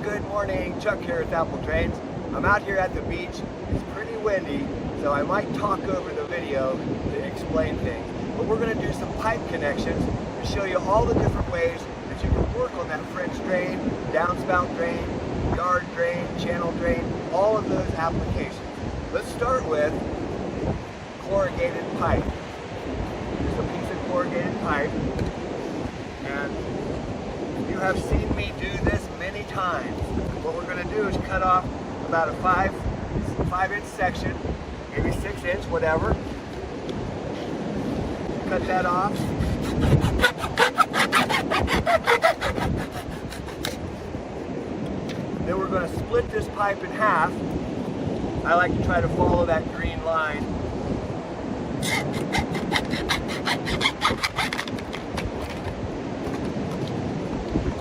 good morning. Chuck here with Apple Drains. I'm out here at the beach. It's pretty windy, so I might talk over the video to explain things. But we're going to do some pipe connections to show you all the different ways that you can work on that French drain, downspout drain, yard drain, channel drain, all of those applications. Let's start with corrugated pipe. Here's a piece of corrugated pipe, and you have seen me do this many times. What we're going to do is cut off about a 5-inch section, maybe 6 inch, whatever. Cut that off. Then we're going to split this pipe in half. I like to try to follow that green line.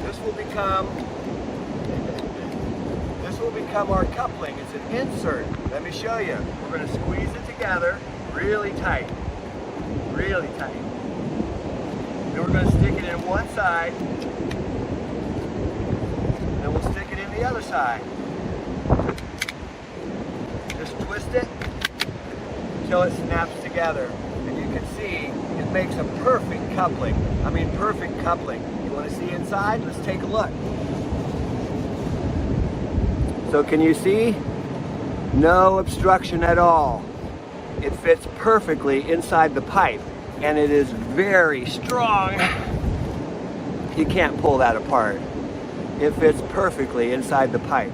This will become our coupling. It's an insert. Let me show you. We're going to squeeze it together really tight. Really tight. Then we're going to stick it in one side. Then we'll stick it in the other side. Just twist it until it snaps together. And you can see it makes a perfect coupling. I mean, perfect coupling. You want to see inside? Let's take a look. So can you see? No obstruction at all. It fits perfectly inside the pipe, and it is very strong. You can't pull that apart. It fits perfectly inside the pipe.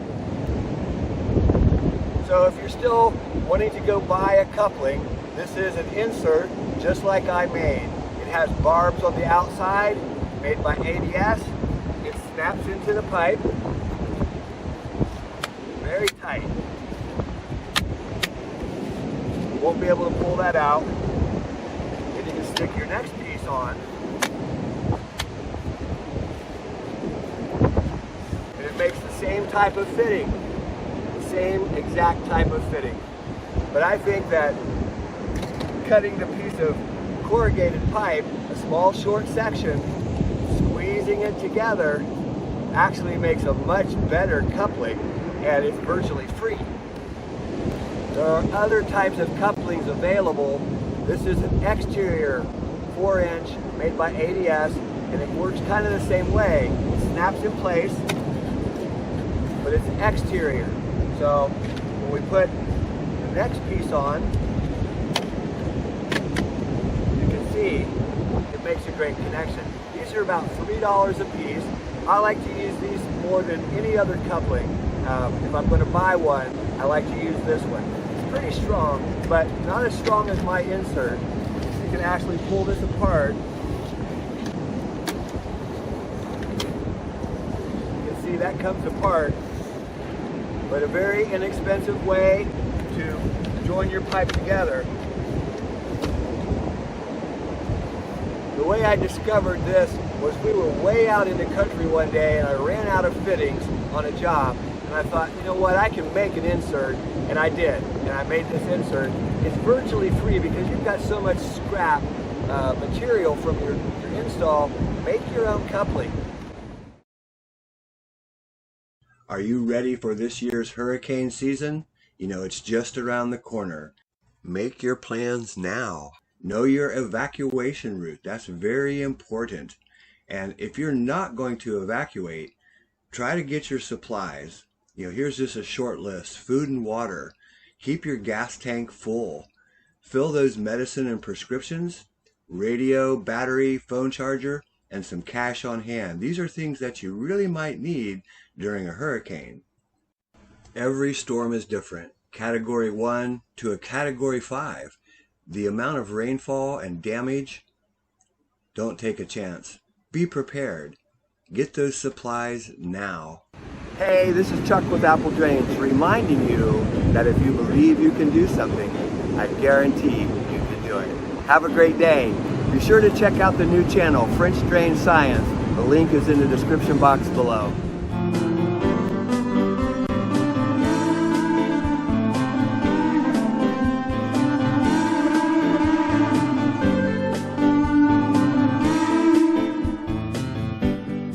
So if you're still wanting to go buy a coupling, this is an insert just like I made. It has barbs on the outside, made by ADS. It snaps into the pipe very tight. You won't be able to pull that out. Then you can stick your next piece on. And it makes the same type of fitting. The same exact type of fitting. But I think that cutting the piece of corrugated pipe, a small short section, squeezing it together actually makes a much better coupling, and it's virtually free. There are other types of couplings available. This is an exterior 4-inch made by ADS, and it works kind of the same way. It snaps in place, but it's exterior. So when we put the next piece on, it makes a great connection. These are about $3 a piece. I like to use these more than any other coupling. If I'm going to buy one, I like to use this one. It's pretty strong, but not as strong as my insert. You can actually pull this apart. You can see that comes apart, but a very inexpensive way to join your pipe together. The way I discovered this was we were way out in the country one day, and I ran out of fittings on a job, and I thought, you know what, I can make an insert, and I did, and I made this insert. It's virtually free because you've got so much scrap material from your install. Make your own coupling. Are you ready for this year's hurricane season? You know, it's just around the corner. Make your plans now. Know your evacuation route. That's very important. And if you're not going to evacuate, try to get your supplies. You know, here's just a short list. Food and water. Keep your gas tank full. Fill those medicine and prescriptions, radio, battery, phone charger, and some cash on hand. These are things that you really might need during a hurricane. Every storm is different. Category 1 to a Category 5. The amount of rainfall and damage, don't take a chance. Be prepared. Get those supplies now. Hey, this is Chuck with Apple Drains, reminding you that if you believe you can do something, I guarantee you can do it. Have a great day. Be sure to check out the new channel, French Drain Science. The link is in the description box below.